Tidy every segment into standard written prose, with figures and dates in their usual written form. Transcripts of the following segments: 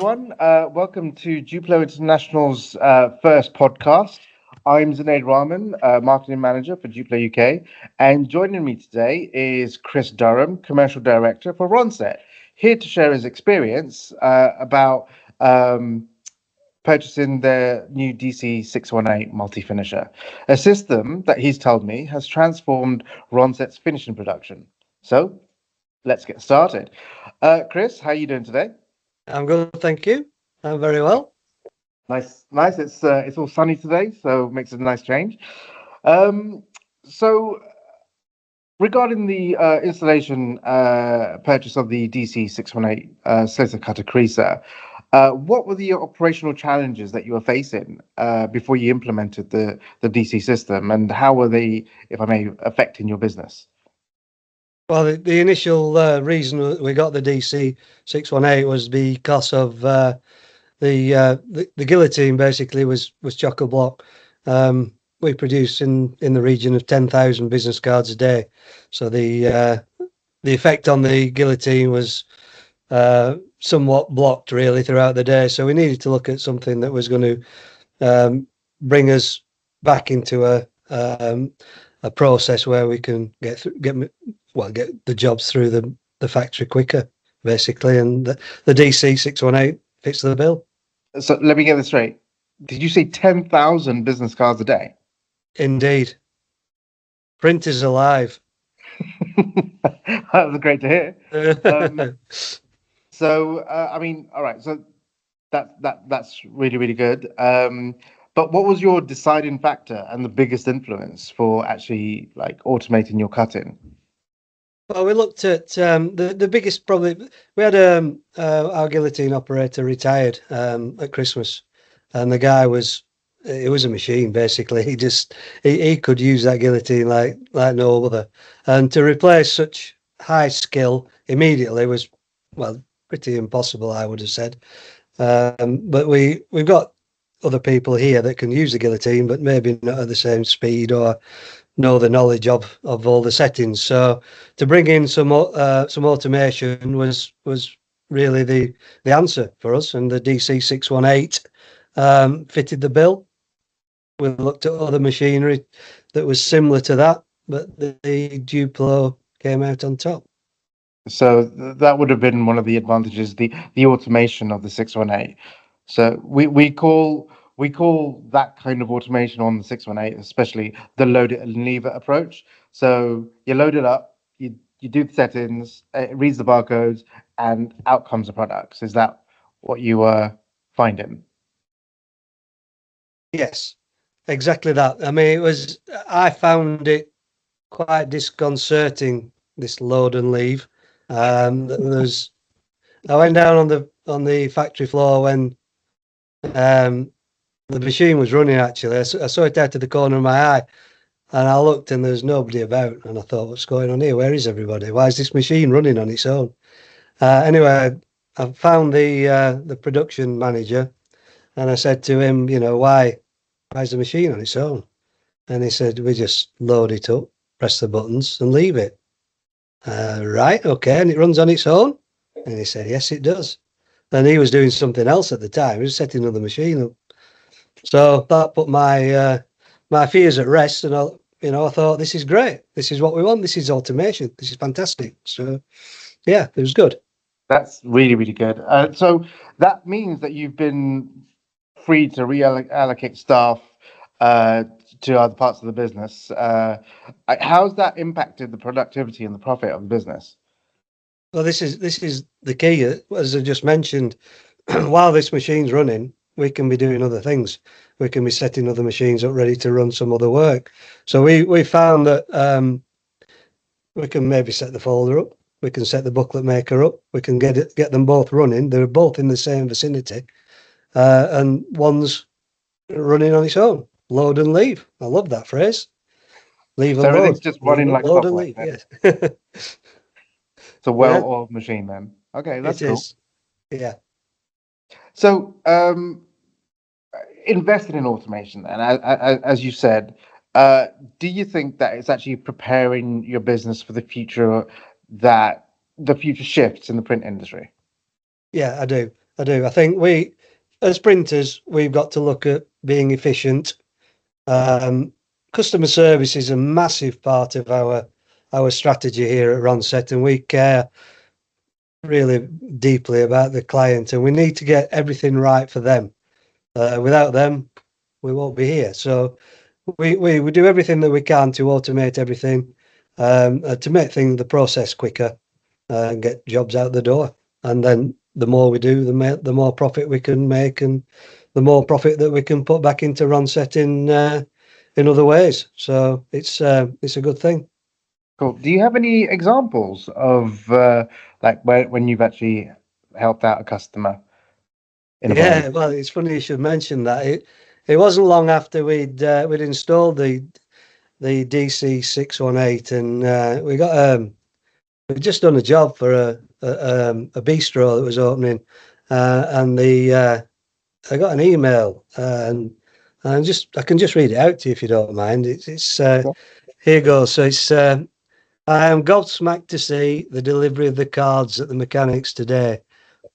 everyone. Welcome to Duplo International's first podcast. I'm Zunaid Rahman, Marketing Manager for Duplo UK, and joining me today is Chris Durham, Commercial Director for Ronset, here to share his experience about purchasing the new DC-618 Multi-Finisher, a system that he's told me has transformed Ronset's finishing production. So, let's get started. Chris, how are you doing today? I'm good, thank you. I'm very well. Nice, nice. It's all sunny today, so it makes it a nice change. Um, so regarding the installation purchase of the DC-618 scissor cutter creaser, what were the operational challenges that you were facing before you implemented the DC system, and how were they, if I may, affecting your business? Well, the initial reason we got the DC-618 was because of the guillotine basically was chock-a-block. We produce in the region of 10,000 business cards a day, so the effect on the guillotine was somewhat blocked really throughout the day. So we needed to look at something that was going to bring us back into a process where we can get the jobs through the factory quicker, basically, and the DC-618 fits the bill. So let me get this straight. Did you say 10,000 business cards a day? Indeed. Print is alive. That was great to hear. I mean, all right. So that's really, really good. But what was your deciding factor and the biggest influence for actually like automating your cutting? Well, we looked at the biggest probably. We had our guillotine operator retired at Christmas, and the guy it was a machine basically. He could use that guillotine like no other, and to replace such high skill immediately was, well, pretty impossible, I would have said. But we've got other people here that can use the guillotine, but maybe not at the same speed or know the knowledge of all the settings. So to bring in some automation was really the answer for us, and the DC-618 fitted the bill. We looked at other machinery that was similar to that, but the Duplo came out on top. So that would have been one of the advantages, the automation of the 618. So we call that kind of automation on the 618, especially the load it and leave it approach. So you load it up, you do the settings, it reads the barcodes, and out comes the products. Is that what you were finding? Yes, exactly that. I mean, I found it quite disconcerting, this load and leave. I went down on the factory floor when the machine was running. Actually, I saw it out of the corner of my eye, and I looked, and there was nobody about. And I thought, what's going on here? Where is everybody? Why is this machine running on its own? Anyway, I found the production manager, and I said to him, why is the machine on its own? And he said, we just load it up, press the buttons, and leave it. Right, okay, and it runs on its own? And he said, yes, it does. And he was doing something else at the time. He was setting another machine up. So that put my fears at rest, and I thought, this is great. This is what we want. This is automation. This is fantastic. So, yeah, it was good. That's really, really good. So that means that you've been free to reallocate staff to other parts of the business. How's that impacted the productivity and the profit of the business? Well, this is the key. As I just mentioned, while this machine's running, we can be doing other things. We can be setting other machines up ready to run some other work. So we found that we can maybe set the folder up. We can set the booklet maker up. We can get them both running. They're both in the same vicinity, and one's running on its own. Load and leave. I love that phrase. Leave and So load. everything's just running like load and clockwork. leave. Yes. It's a well-oiled machine then. Okay, that's cool. Is. Yeah. So invested in automation, and as you said, do you think that it's actually preparing your business for the future, that the future shifts in the print industry? Yeah, I do. I do. I think we, as printers, we've got to look at being efficient. Customer service is a massive part of our strategy here at Ronset, and we care really deeply about the client, and we need to get everything right for them. Without them, we won't be here. So we do everything that we can to automate everything, to make the process quicker, and get jobs out the door. And then the more we do, the more profit we can make, and the more profit that we can put back into Ronset in other ways. So it's a good thing. Cool. Do you have any examples of like when you've actually helped out a customer in a way? Yeah, well, it's funny you should mention that. It wasn't long after we'd installed the DC-618, and we'd just done a job for a bistro that was opening, and I got an email, and I can just read it out to you if you don't mind. It's here goes. So it's I am gobsmacked to see the delivery of the cards at the mechanics today.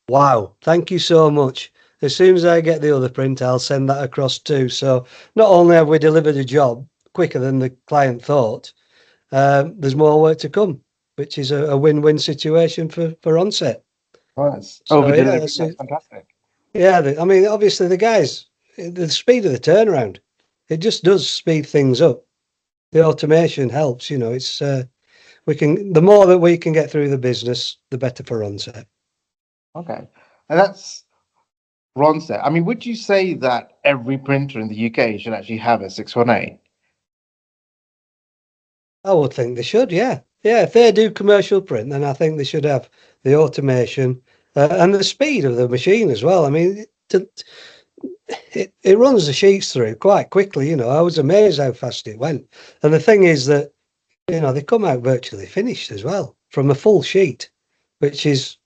Wow, thank you so much. As soon as I get the other print, I'll send that across too. So not only have we delivered a job quicker than the client thought, there's more work to come, which is a win-win situation for Ronset. Nice. So Over yeah, delivery. that's That's fantastic. yeah. I mean, obviously the guys, the speed of the turnaround, it just does speed things up. The automation helps. It's the more that we can get through the business, the better for Ronset. Okay. And that's Ronset. I mean, would you say that every printer in the UK should actually have a 618? I would think they should, yeah. Yeah, if they do commercial print, then I think they should have the automation and the speed of the machine as well. I mean, it runs the sheets through quite quickly. I was amazed how fast it went. And the thing is that, they come out virtually finished as well from a full sheet, which is,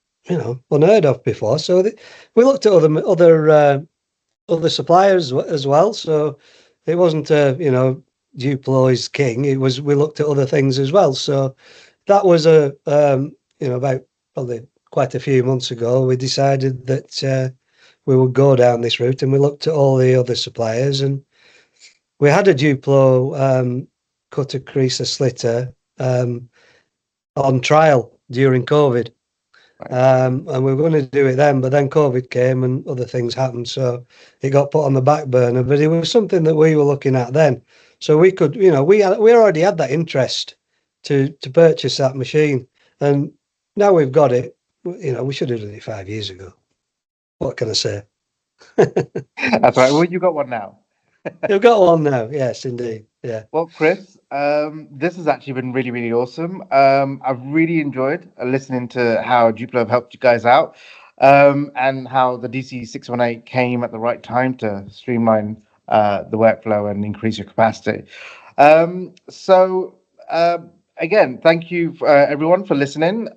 unheard of before. So we looked at other suppliers as well. So it wasn't, Duplo is king. We looked at other things as well. So that was about probably quite a few months ago, we decided that we would go down this route, and we looked at all the other suppliers, and we had a Duplo cutter creaser slitter on trial during COVID. And we were going to do it then, but then COVID came and other things happened, so it got put on the back burner. But it was something that we were looking at then, so we could, we already had that interest to purchase that machine, and now we've got it. We should have done it 5 years ago. What can I say? That's right. Well, you got one now. You've got one now. Yes, indeed. Yeah. Well, Chris, this has actually been really, really awesome. I've really enjoyed listening to how Duplo have helped you guys out, and how the DC-618 came at the right time to streamline the workflow and increase your capacity. So, again, thank you everyone for listening.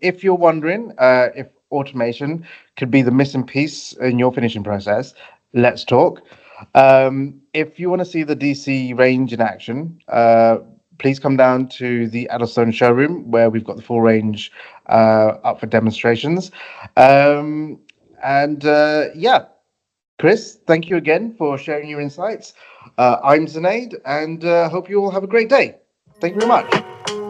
If you're wondering if automation could be the missing piece in your finishing process, let's talk. If you want to see the DC range in action, please come down to the Addlestone showroom where we've got the full range up for demonstrations. Yeah, Chris, thank you again for sharing your insights. I'm Zunaid, and hope you all have a great day. Thank you very much.